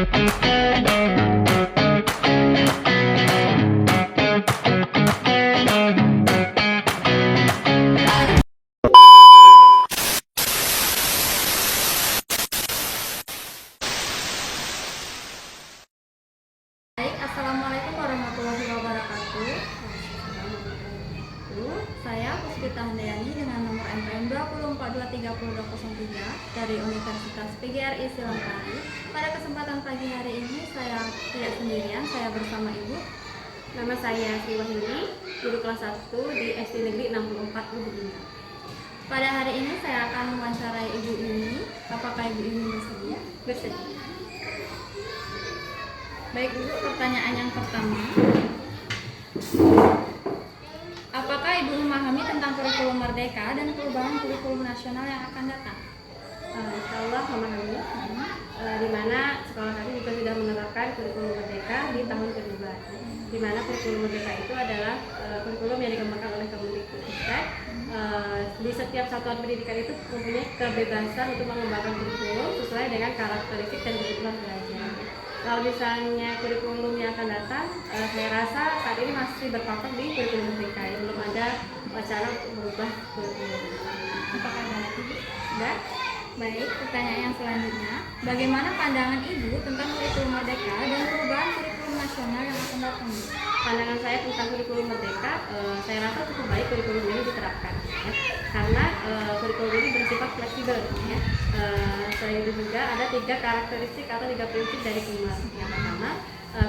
Assalamualaikum warahmatullahi wabarakatuh. Saya Puspita Handayani dengan nomor NPM 2423003 dari Universitas PGRI Silangkari. Pada kesempatan pagi hari ini saya tidak sendirian, saya bersama Ibu. Nama saya Sri Wahyuni, guru kelas 1 di SD Negeri 64 Lubuk Linggau. Pada hari ini saya akan mewawancarai Ibu ini. Apakah Ibu ini bersedia? Bersedia. Baik Ibu, pertanyaan yang pertama. Apakah Ibu memahami tentang kurikulum Merdeka dan perubahan kurikulum nasional yang akan datang? Insya Allah memahami, di mana sekolah kami juga sudah menerapkan kurikulum Merdeka di tahun kedua. Di mana kurikulum Merdeka itu adalah kurikulum yang dikembangkan oleh Kemendikbudristek. Di setiap satuan pendidikan itu mempunyai kebebasan untuk mengembangkan kurikulum sesuai dengan karakteristik dan kebutuhan pelajar. Kalau misalnya kurikulum yang akan datang, saya rasa saat ini masih berpatok di kurikulum Merdeka, belum ada wacana untuk merubah kurikulum. Apakah ada lagi? Sudah? Baik, pertanyaan yang selanjutnya. Bagaimana pandangan Ibu tentang kurikulum Merdeka dan perubahan kurikulum nasional yang akan datang? Pandangan saya tentang kurikulum Merdeka, saya rasa cukup baik kurikulum ini diterapkan, ya. Karena kurikulum ini bersifat fleksibel, ya. Selain itu juga ada 3 karakteristik atau 3 prinsip dari Kumar. Yang pertama,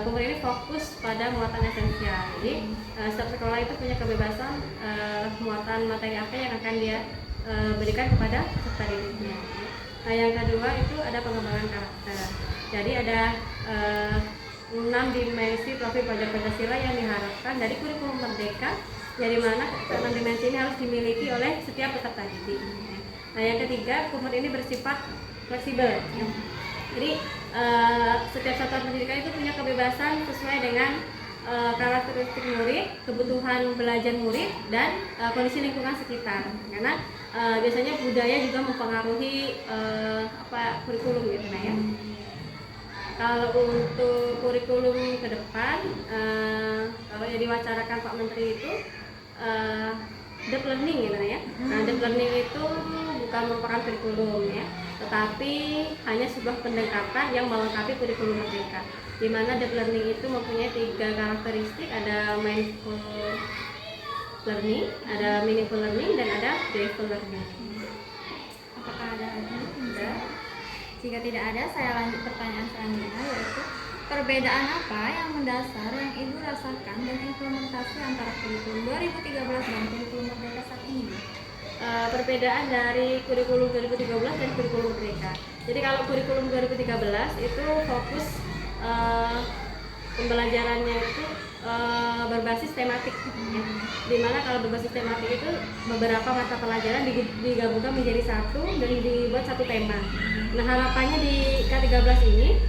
Kumar ini fokus pada muatan esensial. Jadi setiap sekolah itu punya kebebasan muatan materi apa yang akan dia berikan kepada peserta didiknya. Nah, yang kedua itu ada pengembangan karakter. Jadi ada 6 dimensi profil pelajar Pancasila yang diharapkan dari kurikulum Merdeka, dari mana 6 dimensi ini harus dimiliki oleh setiap peserta didik. Nah, yang ketiga, Kumar ini bersifat fleksibel. Jadi setiap satuan pendidikan itu punya kebebasan sesuai dengan karakteristik murid, kebutuhan belajar murid, dan kondisi lingkungan sekitar. Karena biasanya budaya juga mempengaruhi kurikulum gitu, nah ya. Kalau untuk kurikulum ke depan, kalau yang diwacarakan Pak Menteri itu deep learning gitu ya. Nah, deep learning itu bukan merupakan kurikulum ya, tetapi hanya sebuah pendekatan yang melengkapi kurikulum Merdeka. Di mana deep learning itu mempunyai 3 karakteristik, ada mindful learning, ada meaningful learning, dan ada joyful learning. Apakah ada lagi? Jika tidak ada, saya lanjut pertanyaan selanjutnya, yaitu perbedaan apa yang mendasar yang Ibu rasakan dan implementasi antara kurikulum 2013 dan kurikulum Merdeka saat ini? Perbedaan dari kurikulum 2013 dan kurikulum Merdeka. Jadi kalau kurikulum 2013 itu fokus pembelajarannya itu berbasis tematik, ya. Dimana kalau berbasis tematik itu beberapa mata pelajaran digabungkan menjadi satu dan dibuat satu tema. Nah, harapannya di K13 ini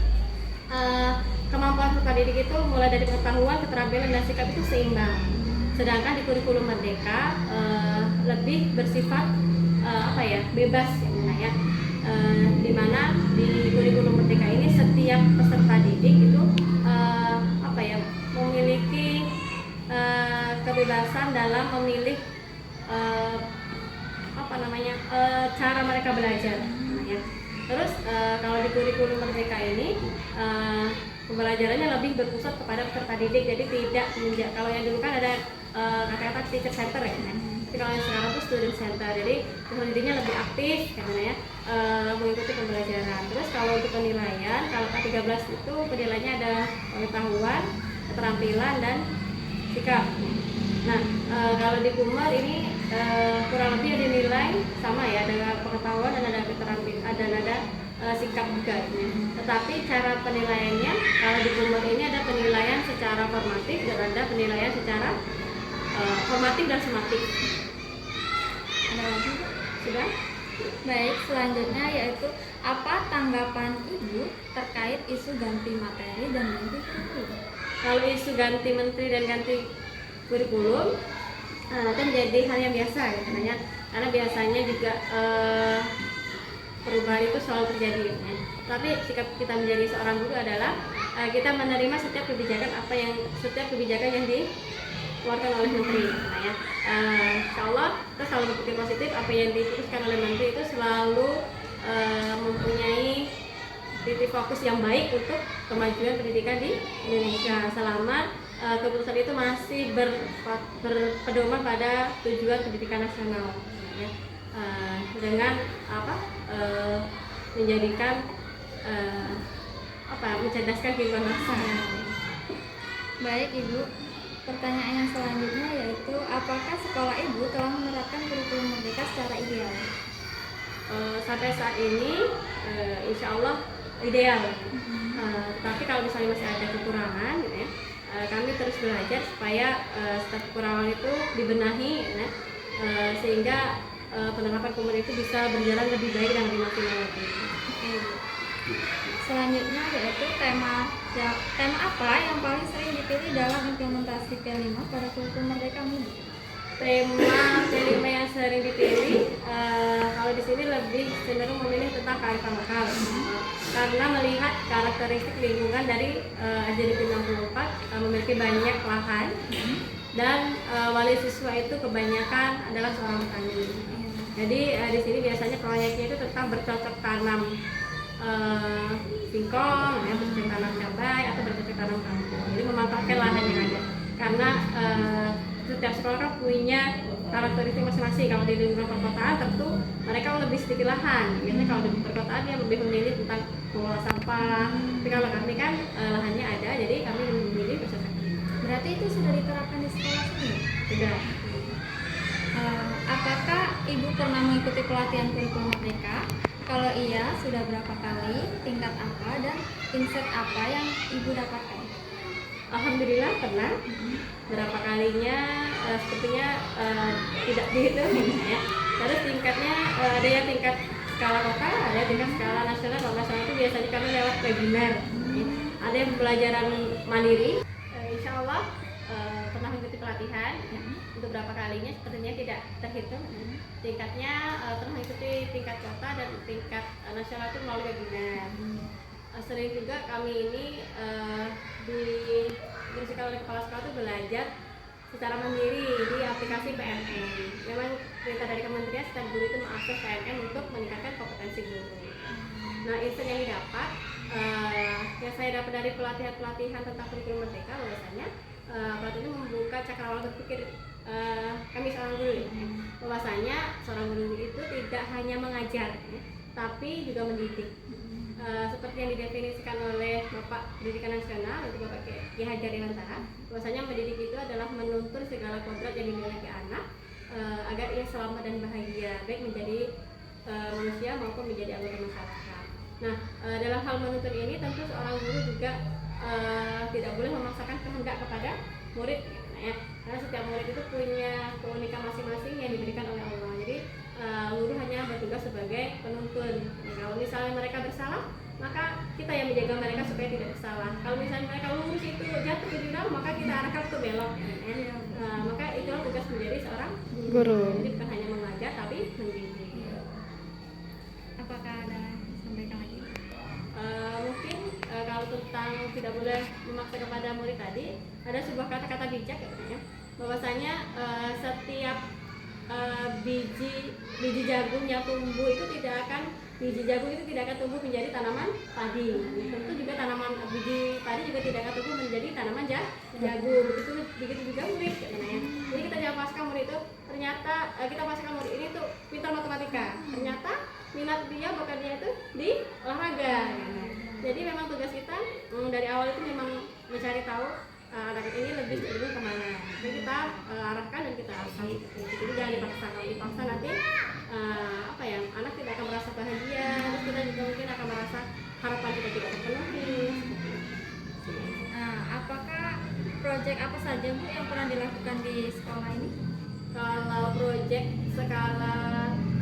kemampuan peserta didik itu mulai dari pengetahuan, keterampilan, dan sikap itu seimbang. Sedangkan di kurikulum Merdeka lebih bersifat bebas ya. Dimana di kurikulum Merdeka ini setiap peserta didik itu memiliki kebebasan dalam memilih cara mereka belajar, ya. Terus kalau di kurikulum Merdeka ini pembelajarannya lebih berpusat kepada peserta didik, jadi tidak kalau yang dulu kan ada kata-kata teacher center ya. Tapi kalau yang sekarang itu student center, jadi peserta didiknya lebih aktif karena ya mengikuti pembelajaran. Terus kalau untuk penilaian, kalau K13 itu penilaiannya ada pengetahuan, keterampilan, dan sikap. Nah, kalau di Kumar ini kurang lebih dinilai sama ya, ada pengetahuan dan ada keterampilan dan ada sikap juga. Tetapi cara penilaiannya kalau di Kumar ini ada penilaian secara formatif dan ada penilaian secara formatif dan sumatif. Ada lagi? Sudah? Baik, selanjutnya yaitu apa tanggapan Ibu terkait isu ganti materi dan ganti kurikulum? Kalau isu ganti menteri dan ganti kurikulum kan jadi hal yang biasa ya, karena biasanya juga perubahan itu selalu terjadi ya. Tapi sikap kita menjadi seorang guru adalah kita menerima setiap kebijakan yang dikeluarkan oleh menteri. Nah, ya, insya Allah kita selalu berpikir positif. Apa yang diputuskan oleh menteri itu selalu mempunyai titik fokus yang baik untuk kemajuan pendidikan di Indonesia selama keputusan itu masih berpedoman pada tujuan pendidikan nasional, ya. Dengan menjadikan mencerdaskan kehidupan bangsa. Baik Ibu, pertanyaan yang selanjutnya yaitu apakah sekolah Ibu telah menerapkan kurikulum merdeka secara ideal? Sampai saat ini insya Allah ideal. Tapi kalau misalnya masih ada kekurangan, gitu ya, kami terus belajar supaya setiap kekurangan itu dibenahi, ya, sehingga penerapan komunitas itu bisa berjalan lebih baik dan lebih maksimal lagi. Selanjutnya yaitu tema apa yang paling sering dipilih dalam implementasi P5 pada kurikulum Merdeka Muda? Tema P5 yang sering dipilih kalau di sini lebih cenderung memilih tentang kearifan lokal, karena melihat karakteristik lingkungan dari SDDP 64 memiliki banyak lahan dan wali siswa itu kebanyakan adalah seorang petani. Jadi di sini biasanya proyeknya itu tentang bercocok tanam singkong, ya, bercocok tanam cabai atau bercocok tanam kangkung. Jadi memanfaatkan lahan yang ada, karena setiap sekolah kan punya karakteristik masing-masing. Kalau di lingkungan perkotaan tentu mereka lebih sedikit lahan. Biasanya kalau di perkotaan dia lebih memilih tentang mengolah sampah. Tapi kalau kami kan lahannya ada, jadi kami memilih bercocok tanam. Berarti itu sudah diterapkan di sekolah sini? Sudah. Apakah Ibu pernah mengikuti pelatihan kurikulum Merdeka? Kalau iya, sudah berapa kali, tingkat apa, dan insight apa yang Ibu dapatkan? Alhamdulillah pernah. Berapa kalinya sepertinya tidak dihitung, ya. Terus tingkatnya ada yang tingkat skala kota, ada tingkat skala nasional. Kalau nasional itu biasanya kami lewat webinar. Ada yang pembelajaran mandiri. Insya Allah pernah mengikuti pelatihan, ya. Untuk berapa kalinya sepertinya tidak terhitung. Tingkatnya pernah mengikuti tingkat kota dan tingkat nasional itu melalui webinar. Sering juga kami ini diinstruksikan oleh kepala sekolah itu belajar secara mandiri di aplikasi PNM. Memang perintah dari kementerian setiap guru itu mengakses PNM untuk meningkatkan kompetensi guru. Nah, insight yang didapat, yang saya dapat dari pelatihan tentang kurikulum Merdeka, bahwasanya pelatihan itu membuka cakrawala berpikir kami seorang guru, ya. Bahwasanya seorang guru itu tidak hanya mengajar, ya, tapi juga mendidik. Seperti yang didefinisikan oleh Bapak Pendidikan Nasional, yaitu Bapak Ki Hajar Dewantara, bahwasanya mendidik itu adalah menuntun segala kodrat yang dimiliki anak agar ia selamat dan bahagia, baik menjadi manusia maupun menjadi anggota masyarakat. Nah, dalam hal menuntun ini tentu seorang guru juga tidak boleh memaksakan kehendak kepada murid, ya. Karena setiap murid itu punya keunikan masing-masing yang diberikan oleh Allah. Jadi guru hanya bertugas sebagai penuntun. Ya, kalau misalnya mereka bersalah, maka kita yang menjaga mereka supaya tidak bersalah. Kalau misalnya mereka lurus itu jatuh ke jurang, maka kita arahkan ke belok, ya. Maka itulah tugas menjadi seorang guru. Jadi bukan hanya mengajar tapi mendidik. Apakah ada sampaikan lagi? Mungkin kalau tentang tidak boleh memaksa kepada murid tadi, ada sebuah kata-kata bijak, ya, bahwasanya setiap biji jagung yang tumbuh itu tidak akan tumbuh menjadi tanaman padi. Tentu juga biji padi juga tidak akan tumbuh menjadi tanaman jagung. Begitu juga murid, ya. Jadi kita jangan paskan murid itu ternyata kita paskan murid ini tuh pintar matematika. Ternyata minat dia bakat dia itu di olahraga. Jadi memang tugas kita dari awal itu memang mencari tahu anak ini lebih cenderung kemana. Jadi kita arahkan dan kita arahkan. Jadi jangan dipaksa. Kalau dipaksa nanti anak tidak akan merasa bahagia. Terus kita juga mungkin akan merasa harapan kita tidak terpenuhi. Apakah proyek apa saja Bu yang pernah dilakukan di sekolah ini? Kalau proyek skala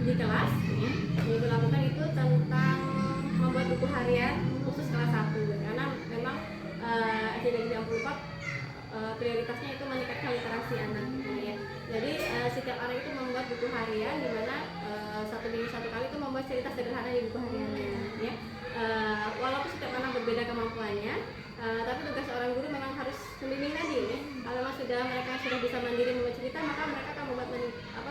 di kelas, ya, yang dilakukan itu tentang membuat buku harian khusus kelas 1, karena memang SDDP 64 prioritasnya itu meningkatkan literasi anak, ya. Jadi setiap anak itu membuat buku harian di mana satu minggu satu kali itu membuat cerita sederhana di buku hariannya, ya. misalnya. Tapi tugas seorang guru memang harus membimbing tadi ya. Kalau mereka sudah bisa mandiri membuat cerita, maka mereka akan membuat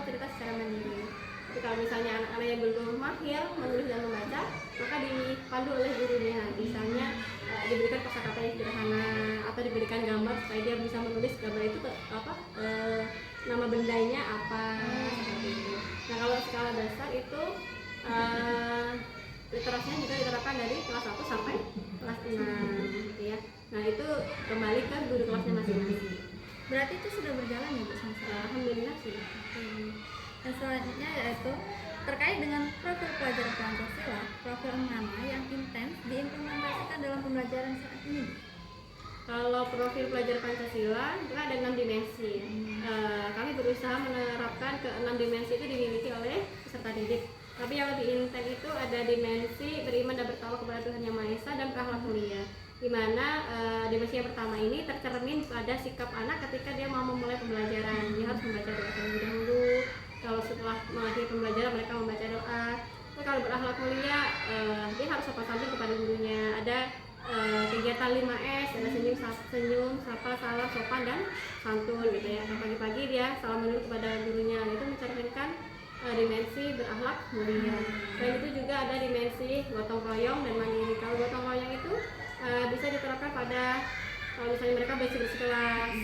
cerita secara mandiri. Tapi kalau misalnya anak-anak yang belum mahir menulis dan membaca, maka dipandu oleh gurunya. Misalnya diberikan kosakata yang sederhana atau diberikan gambar supaya dia bisa menulis gambar itu nama bendanya apa seperti itu. Nah kalau skala dasar itu literasinya juga diterapkan dari kelas 1 sampai kelas 6 gitu ya. Nah itu kembali ke guru kelasnya masing-masing. Berarti itu sudah berjalan ya Bu sampai? Alhamdulillah sih. Dan selanjutnya yaitu terkait dengan profil pelajar Pancasila, profil mana yang intens diimplementasikan dalam pembelajaran saat ini? Kalau profil pelajar Pancasila itu ada 6 dimensi. Kami berusaha menerapkan ke 6 dimensi itu dimiliki oleh peserta didik. Tapi yang lebih intens itu ada dimensi beriman dan bertakwa kepada Tuhan Yang Maha Esa dan berakhlak mulia. Di mana dimensi yang pertama ini tercermin pada sikap anak ketika dia mau memulai pembelajaran. Dia harus membaca doa terlebih dahulu. Kalau setelah mengakhiri pembelajaran mereka membaca doa. Terus kalau berakhlak mulia, dia harus sopan santun kepada gurunya. Ada kegiatan 5S, ada senyum, sapa, salam, sopan dan santun gitu ya. Pagi-pagi dia salam dulu kepada gurunya. Itu mencerminkan dimensi berakhlak mulia. Selain itu juga ada dimensi gotong royong dan mandiri. Kalau gotong royong itu bisa diterapkan pada kalau misalnya mereka bersih-bersih kelas,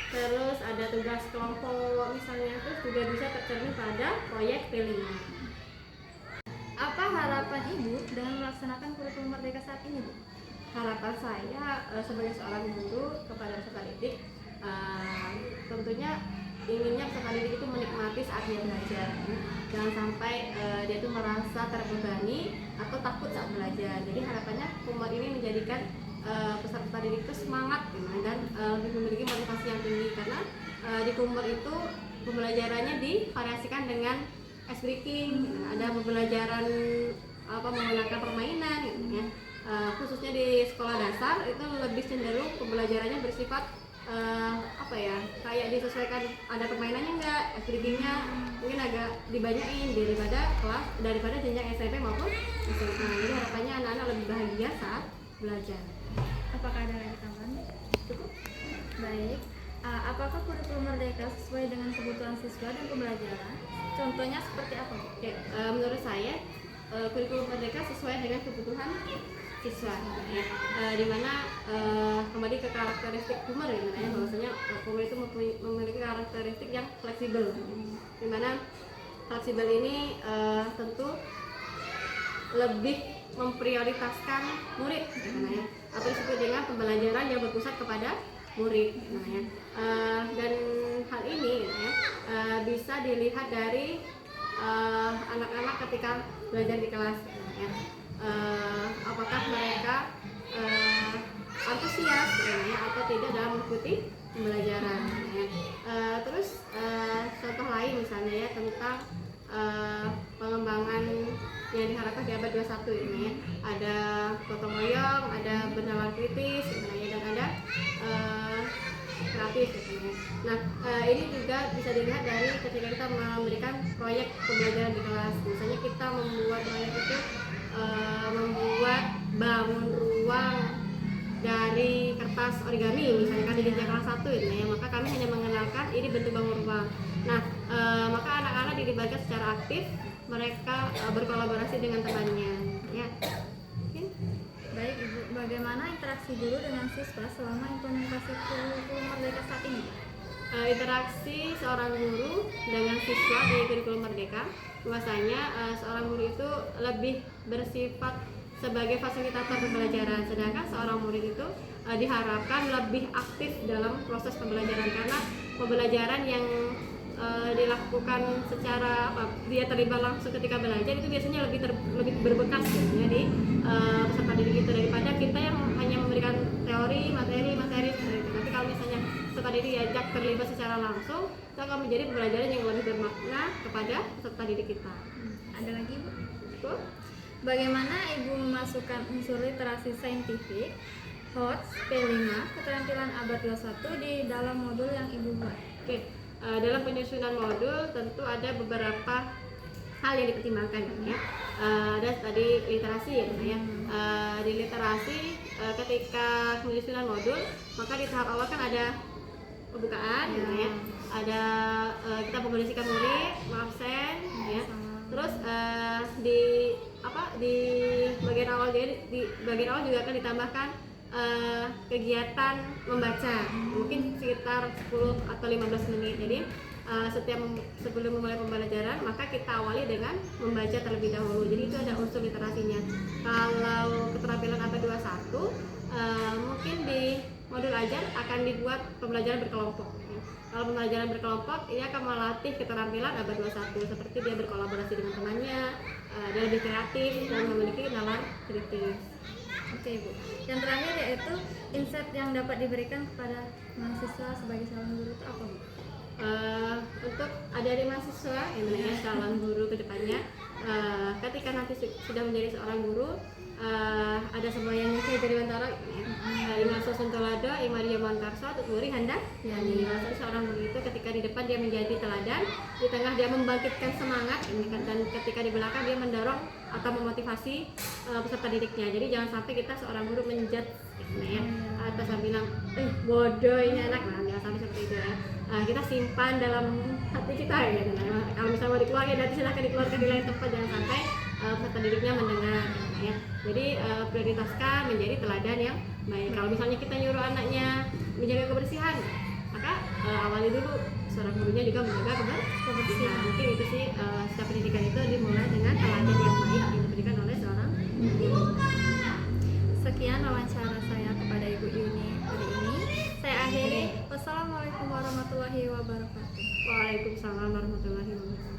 terus ada tugas kelompok misalnya, terus juga bisa tercermin pada proyek P5. Apa harapan Ibu dengan melaksanakan kurikulum Merdeka saat ini, Bu? Harapan saya sebagai seorang guru kepada peserta didik, tentunya inginnya peserta didik itu menikmati saat dia belajar. Jangan sampai dia itu merasa terbebani atau takut saat belajar. Jadi harapannya Kummer ini menjadikan peserta didik itu semangat dan lebih memiliki motivasi yang tinggi, karena di Kummer itu pembelajarannya divariasikan dengan ice breaking, ada pembelajaran menggunakan permainan gitu ya. Khususnya di sekolah dasar itu lebih cenderung pembelajarannya bersifat kayak disesuaikan, ada permainannya enggak, activity-nya mungkin agak dibanyain daripada jenjang SMP maupun SMA. Jadi harapannya anak-anak lebih bahagia saat belajar. Apakah ada lagi tambahan? Cukup? Baik. Apakah kurikulum Merdeka sesuai dengan kebutuhan siswa dan pembelajaran? Contohnya seperti apa, Bu? Oke, menurut saya kurikulum Merdeka sesuai dengan kebutuhan siswa ya. Dimana kembali ke karakteristik Kummer ya, bahwasanya Kummer itu memiliki karakteristik yang fleksibel, dimana fleksibel ini tentu lebih memprioritaskan murid ya, atau disebut dengan pembelajaran yang berpusat kepada murid ya. Dan hal ini ya, bisa dilihat dari anak-anak ketika belajar di kelas ya. Apakah mereka antusias ya, atau tidak dalam mengikuti pembelajaran ya. Terus contoh lain misalnya ya tentang pengembangan yang diharapkan di abad 21 ini ya. Ada gotong royong, ada bernalar kritis ya, dan ada kreatif gitu ya. Nah ini juga bisa dilihat dari ketika kita memberikan proyek pembelajaran di kelas. Misalnya kita membuat proyek itu membuat bangun ruang dari kertas origami, misalnya kan di jenjang kelas 1 gitu ya, maka kami hanya mengenalkan ini bentuk bangun ruang. Nah maka anak-anak dilibatkan secara aktif, mereka berkolaborasi dengan temannya ya. Baik Ibu, bagaimana interaksi guru dengan siswa selama implementasi kurikulum Merdeka saat ini? Interaksi seorang guru dengan siswa di kurikulum Merdeka, bahwasanya seorang guru itu lebih bersifat sebagai fasilitator pembelajaran, sedangkan seorang murid itu diharapkan lebih aktif dalam proses pembelajaran, karena pembelajaran yang dilakukan secara dia terlibat langsung ketika belajar itu biasanya lebih berbekas ya, di peserta didik itu, daripada kita yang hanya memberikan teori materi seperti itu. Tapi kalau misalnya peserta didik diajak terlibat secara langsung, itu akan menjadi pembelajaran yang lebih bermakna kepada peserta didik kita. Ada lagi, Bu? Cukup? Bagaimana Ibu memasukkan unsur literasi saintifik, HOTS, P5, keterampilan abad 21 di dalam modul yang Ibu buat? Oke. Dalam penyusunan modul tentu ada beberapa hal yang dipertimbangkan ya. Ada tadi literasi ya, ya. Di literasi ketika menyusun modul, maka di tahap awal kan ada pembukaan ya. Ada kita mengkondisikan murid, absen ya. Terus di bagian awal di bagian awal juga akan ditambahkan kegiatan membaca, mungkin sekitar 10 atau 15 menit. Jadi sebelum memulai pembelajaran maka kita awali dengan membaca terlebih dahulu. Jadi itu ada unsur literasinya. Kalau keterampilan abad 21 mungkin di modul ajar akan dibuat pembelajaran berkelompok. Kalau pembelajaran berkelompok ini akan melatih keterampilan abad 21 seperti dia berkolaborasi dengan temannya, dia lebih kreatif dan memiliki nalar kritis. Oke Bu. Yang terakhir yaitu insight yang dapat diberikan kepada mahasiswa sebagai calon guru itu apa Bu? Untuk adik-adik mahasiswa yang menjadi calon guru kedepannya, ketika nanti sudah menjadi seorang guru, ada sebuah yang saya jadi bantara Ingat Sosuntolado, Imaria Montarso, Tuturi Handa. Jadi seorang guru itu ketika di depan dia menjadi teladan, di tengah dia membangkitkan semangat, dan ketika di belakang dia mendorong atau memotivasi peserta didiknya. Jadi jangan sampai kita seorang guru menjudge ya, atau sampai bilang bodoh ini anak, nah jangan sampai seperti itu ya. Kita simpan dalam hati kita ya. Kalau misalnya mau dikeluarkan, nanti silahkan dikeluarkan di lain tempat, jangan sampai peserta didiknya mendengar ya. Jadi prioritaskan menjadi teladan yang baik. Kalau misalnya kita nyuruh anaknya menjaga kebersihan, maka awali dulu seorang gurunya juga menjaga kebersihan. Mungkin itu sih setiap pendidikan itu dimulai dengan teladan yang baik yang diberikan oleh seorang guru. Sekian wawancara saya kepada Ibu Yuni hari ini. Saya akhiri. Wassalamualaikum warahmatullahi wabarakatuh. Waalaikumsalam warahmatullahi wabarakatuh.